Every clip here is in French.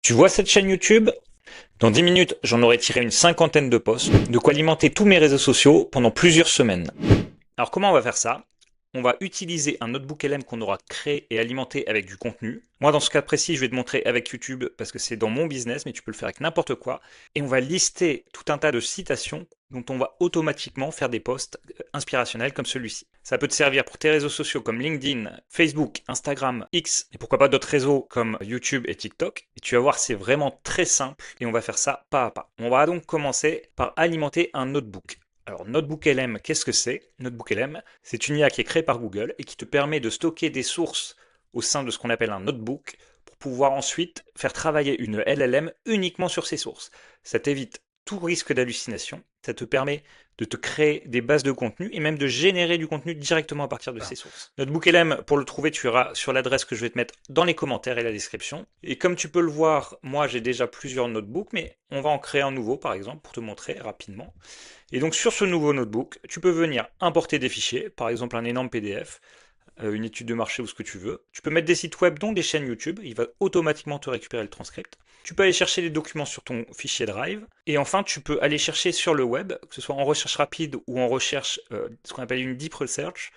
Tu vois cette chaîne YouTube? Dans 10 minutes, j'en aurai tiré une cinquantaine de posts, de quoi alimenter tous mes réseaux sociaux pendant plusieurs semaines. Alors comment on va faire ça? On va utiliser un notebook LM qu'on aura créé et alimenté avec du contenu. Moi, dans ce cas précis, je vais te montrer avec YouTube parce que c'est dans mon business, mais tu peux le faire avec n'importe quoi. Et on va lister tout un tas de citations dont on va automatiquement faire des posts inspirationnels comme celui-ci. Ça peut te servir pour tes réseaux sociaux comme LinkedIn, Facebook, Instagram, X, et pourquoi pas d'autres réseaux comme YouTube et TikTok. Et tu vas voir, c'est vraiment très simple et on va faire ça pas à pas. On va donc commencer par alimenter un notebook. Alors, Notebook LM, qu'est-ce que c'est? Notebook LM, c'est une IA qui est créée par Google et qui te permet de stocker des sources au sein de ce qu'on appelle un notebook pour pouvoir ensuite faire travailler une LLM uniquement sur ces sources. Ça t'évite tout risque d'hallucination. Ça te permet de te créer des bases de contenu et même de générer du contenu directement à partir de ces sources. Notebook LM, pour le trouver, tu iras sur l'adresse que je vais te mettre dans les commentaires et la description. Et comme tu peux le voir, moi j'ai déjà plusieurs notebooks, mais on va en créer un nouveau par exemple pour te montrer rapidement. Et donc sur ce nouveau notebook, tu peux venir importer des fichiers, par exemple un énorme PDF, une étude de marché ou ce que tu veux. Tu peux mettre des sites web, dont des chaînes YouTube, il va automatiquement te récupérer le transcript. Tu peux aller chercher des documents sur ton fichier Drive. Et enfin, tu peux aller chercher sur le web, que ce soit en recherche rapide ou en recherche, ce qu'on appelle une deep research.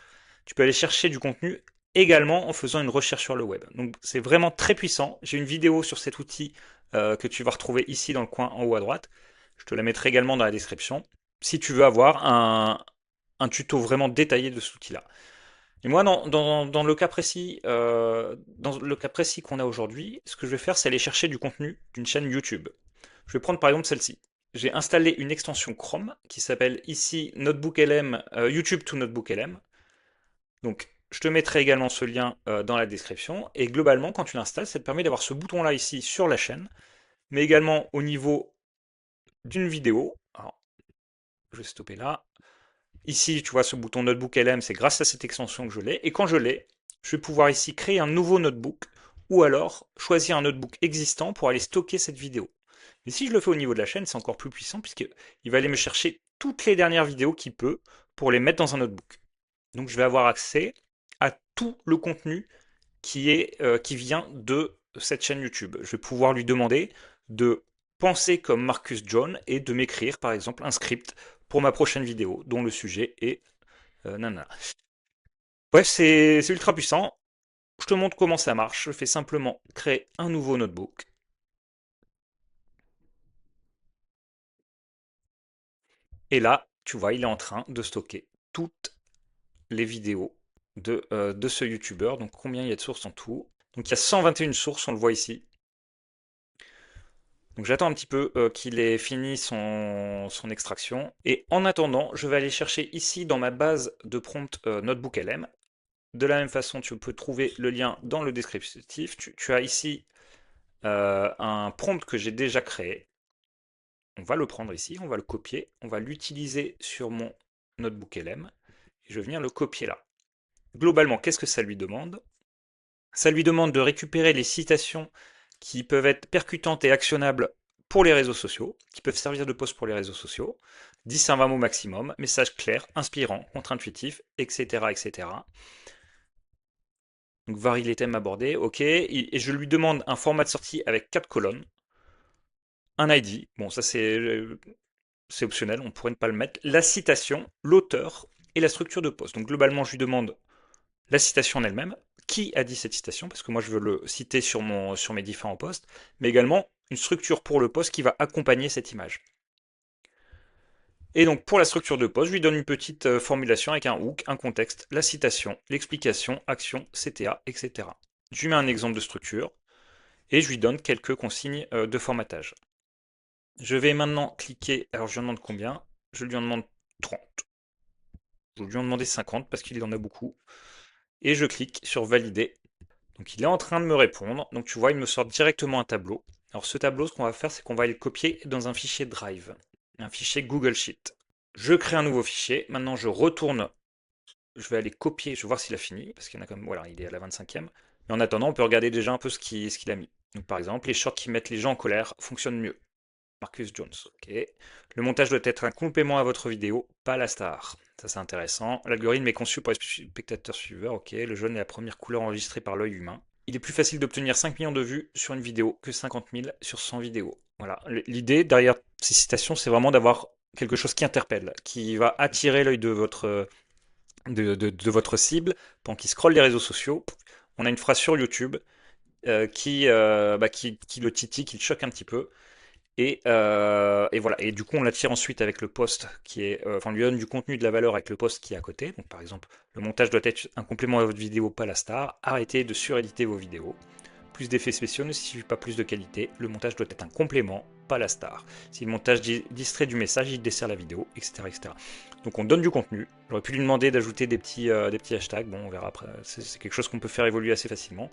Tu peux aller chercher du contenu également en faisant une recherche sur le web. Donc c'est vraiment très puissant. J'ai une vidéo sur cet outil que tu vas retrouver ici dans le coin en haut à droite. Je te la mettrai également dans la description si tu veux avoir un tuto vraiment détaillé de cet outil-là. Et moi, dans le cas précis, qu'on a aujourd'hui, ce que je vais faire, c'est aller chercher du contenu d'une chaîne YouTube. Je vais prendre par exemple celle-ci. J'ai installé une extension Chrome qui s'appelle ici Notebook LM, YouTube to Notebook LM. Donc, je te mettrai également ce lien dans la description. Et globalement, quand tu l'installes, ça te permet d'avoir ce bouton-là ici sur la chaîne, mais également au niveau d'une vidéo. Alors, je vais stopper là. Ici, tu vois ce bouton Notebook LM, c'est grâce à cette extension que je l'ai. Et quand je l'ai, je vais pouvoir ici créer un nouveau notebook ou alors choisir un notebook existant pour aller stocker cette vidéo. Mais si je le fais au niveau de la chaîne, c'est encore plus puissant puisqu'il va aller me chercher toutes les dernières vidéos qu'il peut pour les mettre dans un notebook. Donc je vais avoir accès à tout le contenu qui vient de cette chaîne YouTube. Je vais pouvoir lui demander de penser comme Marcus John et de m'écrire par exemple un script pour ma prochaine vidéo dont le sujet est nanana. Bref, c'est ultra puissant. Je te montre comment ça marche. Je fais simplement créer un nouveau notebook. Et là, tu vois, il est en train de stocker toutes les vidéos de ce YouTuber. Donc combien il y a de sources en tout? Donc il y a 121 sources, on le voit ici. Donc j'attends un petit peu qu'il ait fini son extraction. Et en attendant, je vais aller chercher ici dans ma base de prompt Notebook LM. De la même façon, tu peux trouver le lien dans le descriptif. Tu as ici un prompt que j'ai déjà créé. On va le prendre ici, on va le copier, on va l'utiliser sur mon Notebook LM. Et je vais venir le copier là. Globalement, qu'est-ce que ça lui demande? Ça lui demande de récupérer les citations qui peuvent être percutantes et actionnables pour les réseaux sociaux, qui peuvent servir de post pour les réseaux sociaux. 10 à 20 mots maximum, message clair, inspirant, contre-intuitif, etc., etc. Donc varie les thèmes abordés, ok. Et je lui demande un format de sortie avec 4 colonnes, un ID, bon ça c'est optionnel, on pourrait ne pas le mettre, la citation, l'auteur et la structure de post. Donc globalement je lui demande la citation en elle-même, qui a dit cette citation, parce que moi je veux le citer sur mes différents posts, mais également une structure pour le post qui va accompagner cette image. Et donc pour la structure de post, je lui donne une petite formulation avec un hook, un contexte, la citation, l'explication, action, CTA, etc. Je lui mets un exemple de structure et je lui donne quelques consignes de formatage. Je vais maintenant cliquer, alors je lui en demande combien? Je lui en demande 30. Je lui en demandais 50 parce qu'il en a beaucoup. Et je clique sur valider. Donc il est en train de me répondre. Donc tu vois, il me sort directement un tableau. Alors ce tableau, ce qu'on va faire, c'est qu'on va aller le copier dans un fichier Drive, un fichier Google Sheet. Je crée un nouveau fichier. Maintenant, je retourne. Je vais aller copier. Je vais voir s'il a fini. Parce qu'il y en a comme. Voilà, il est à la 25e. Mais en attendant, on peut regarder déjà un peu ce qu'il a mis. Donc par exemple, les shorts qui mettent les gens en colère fonctionnent mieux. Marcus Jones, ok. Le montage doit être un complément à votre vidéo, pas la star. Ça c'est intéressant. L'algorithme est conçu pour les spectateurs suiveurs, ok. Le jaune est la première couleur enregistrée par l'œil humain. il est plus facile d'obtenir 5 millions de vues sur une vidéo que 50 000 sur 100 vidéos. Voilà. L'idée derrière ces citations, c'est vraiment d'avoir quelque chose qui interpelle, qui va attirer l'œil de votre cible pendant qu'il scrolle les réseaux sociaux. On a une phrase sur YouTube qui le titille, qui le choque un petit peu. Et voilà. Et du coup, on l'attire ensuite avec le post on lui donne du contenu, de la valeur avec le post qui est à côté. Donc, par exemple, le montage doit être un complément à votre vidéo, pas la star. Arrêtez de suréditer vos vidéos. Plus d'effets spéciaux ne suffit pas plus de qualité. Le montage doit être un complément, pas la star. Si le montage distrait du message, il dessert la vidéo, etc., etc. Donc, on donne du contenu. J'aurais pu lui demander d'ajouter des petits hashtags. Bon, on verra après. C'est quelque chose qu'on peut faire évoluer assez facilement.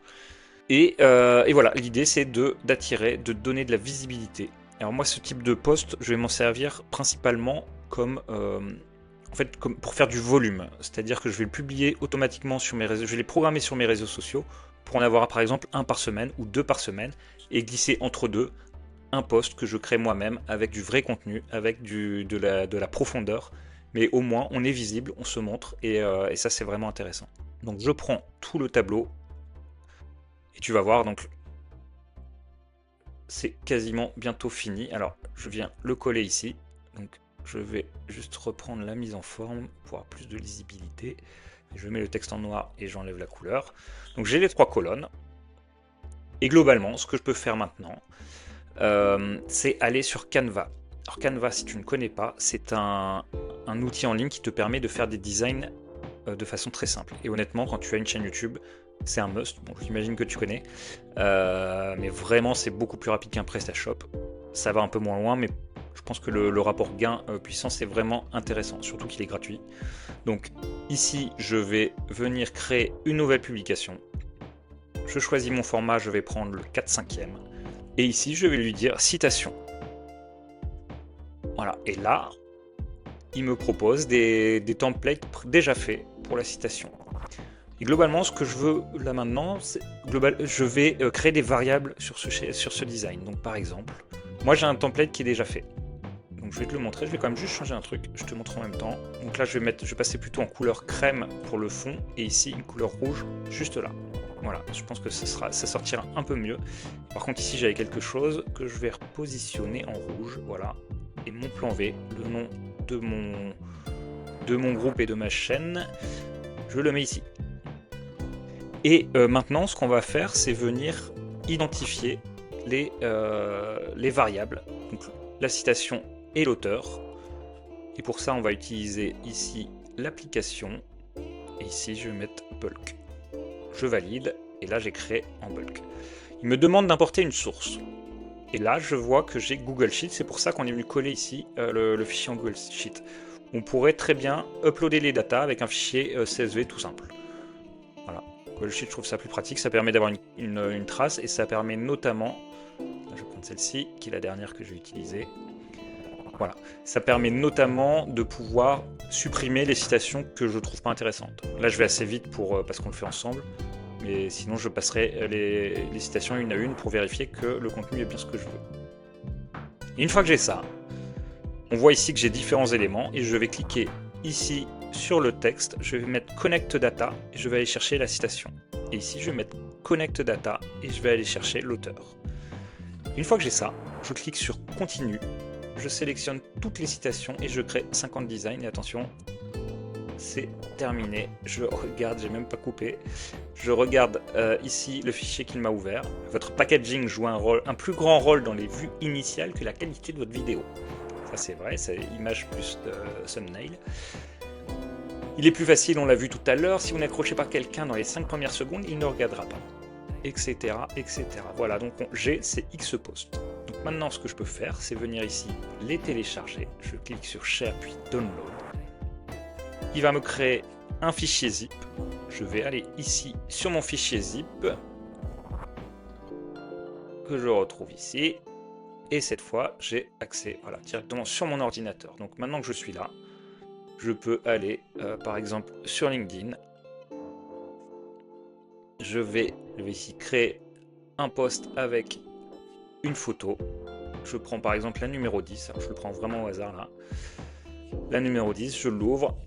Et voilà, l'idée c'est d'attirer, de donner de la visibilité. Alors moi, ce type de post, je vais m'en servir principalement comme pour faire du volume. C'est-à-dire que je vais le publier automatiquement sur mes réseaux, je vais les programmer sur mes réseaux sociaux pour en avoir par exemple un par semaine ou 2 par semaine et glisser entre deux un post que je crée moi-même avec du vrai contenu, avec de la profondeur. Mais au moins, on est visible, on se montre et ça c'est vraiment intéressant. Donc je prends tout le tableau et tu vas voir, donc c'est quasiment bientôt fini. Alors, je viens le coller ici. Donc, je vais juste reprendre la mise en forme pour avoir plus de lisibilité. Je mets le texte en noir et j'enlève la couleur. Donc, j'ai les 3 colonnes. Et globalement, ce que je peux faire maintenant, c'est aller sur Canva. Alors, Canva, si tu ne connais pas, c'est un outil en ligne qui te permet de faire des designs de façon très simple. Et honnêtement, quand tu as une chaîne YouTube, c'est un must. Bon, j'imagine que tu connais. Mais vraiment, c'est beaucoup plus rapide qu'un PrestaShop. Ça va un peu moins loin, mais je pense que le rapport gain-puissance est vraiment intéressant, surtout qu'il est gratuit. Donc ici, je vais venir créer une nouvelle publication. Je choisis mon format, je vais prendre le 4/5e. Et ici, je vais lui dire citation. Voilà, et là, il me propose des templates déjà faits pour la citation. Et globalement, ce que je veux là maintenant, je vais créer des variables sur ce design. Donc par exemple, moi j'ai un template qui est déjà fait. Donc je vais te le montrer, je vais quand même juste changer un truc, je te montre en même temps. Donc là je vais passer plutôt en couleur crème pour le fond, et ici une couleur rouge juste là. Voilà, je pense que ça sortira un peu mieux. Par contre ici j'avais quelque chose que je vais repositionner en rouge, voilà. Et mon plan V, le nom de mon groupe et de ma chaîne, je le mets ici. Et maintenant, ce qu'on va faire, c'est venir identifier les variables, donc la citation et l'auteur. Et pour ça, on va utiliser ici l'application. Et ici, je vais mettre bulk. Je valide, et là, j'ai créé en bulk. Il me demande d'importer une source. Et là, je vois que j'ai Google Sheet. C'est pour ça qu'on est venu coller ici le fichier en Google Sheet. On pourrait très bien uploader les datas avec un fichier CSV tout simple. Voilà. Google Sheet, je trouve ça plus pratique, ça permet d'avoir une trace et ça permet notamment, là, je vais prendre celle-ci qui est la dernière que je vais utiliser, voilà, ça permet notamment de pouvoir supprimer les citations que je trouve pas intéressantes. Là je vais assez vite parce qu'on le fait ensemble, mais sinon je passerai les citations une à une pour vérifier que le contenu est bien ce que je veux. Et une fois que j'ai ça, on voit ici que j'ai différents éléments et je vais cliquer ici sur le texte, je vais mettre Connect Data et je vais aller chercher la citation. Et ici, je vais mettre Connect Data et je vais aller chercher l'auteur. Une fois que j'ai ça, je clique sur Continue, je sélectionne toutes les citations et je crée 50 designs. Et attention, c'est terminé. Je regarde, j'ai même pas coupé. Je regarde ici le fichier qu'il m'a ouvert. Votre packaging joue un plus grand rôle dans les vues initiales que la qualité de votre vidéo. Ça c'est vrai, c'est image plus thumbnail. Il est plus facile, on l'a vu tout à l'heure, si vous n'accrochez pas quelqu'un dans les 5 premières secondes, il ne regardera pas. Etc. etc. Voilà, donc j'ai ces X posts. Donc maintenant, ce que je peux faire, c'est venir ici, les télécharger. Je clique sur Share puis Download. Il va me créer un fichier zip. Je vais aller ici sur mon fichier zip, que je retrouve ici. Et cette fois, j'ai accès directement sur mon ordinateur. Donc maintenant que je suis là, je peux aller, par exemple, sur LinkedIn. Je vais ici créer un post avec une photo. Je prends par exemple la numéro 10. Alors je le prends vraiment au hasard là. La numéro 10, je l'ouvre.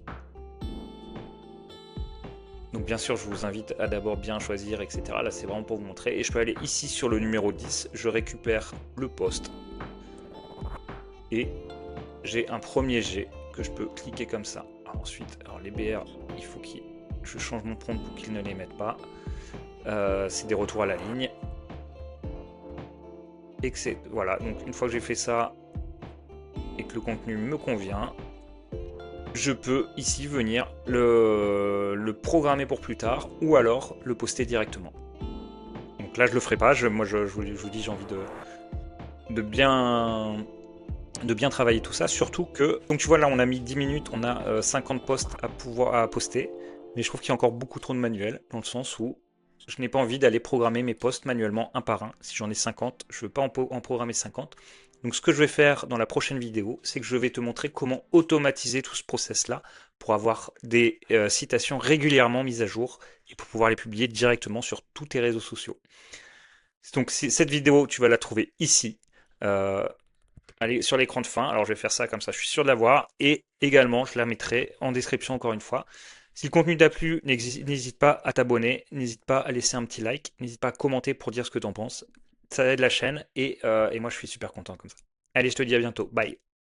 Donc bien sûr, je vous invite à d'abord bien choisir, etc. Là, c'est vraiment pour vous montrer. Et je peux aller ici sur le numéro 10, je récupère le poste. Et j'ai un premier G que je peux cliquer comme ça. Ensuite, les BR, il faut que je change mon prompt pour qu'ils ne les mettent pas. C'est des retours à la ligne. Et que c'est... Voilà, donc une fois que j'ai fait ça et que le contenu me convient, je peux ici venir le programmer pour plus tard ou alors le poster directement. Donc là, je le ferai pas. Moi, je vous dis, j'ai envie de bien travailler tout ça. Surtout que, donc tu vois, là, on a mis 10 minutes, on a 50 posts à poster. Mais je trouve qu'il y a encore beaucoup trop de manuels, dans le sens où je n'ai pas envie d'aller programmer mes posts manuellement un par un. Si j'en ai 50, je ne veux pas en programmer 50. Donc ce que je vais faire dans la prochaine vidéo, c'est que je vais te montrer comment automatiser tout ce process-là pour avoir des citations régulièrement mises à jour et pour pouvoir les publier directement sur tous tes réseaux sociaux. Donc cette vidéo, tu vas la trouver ici. Allez sur l'écran de fin. Alors je vais faire ça comme ça, je suis sûr de l'avoir. Et également, je la mettrai en description encore une fois. Si le contenu t'a plu, n'hésite pas à t'abonner, n'hésite pas à laisser un petit like, n'hésite pas à commenter pour dire ce que t'en penses. Ça aide la chaîne et moi je suis super content comme ça. Allez, je te dis à bientôt. Bye.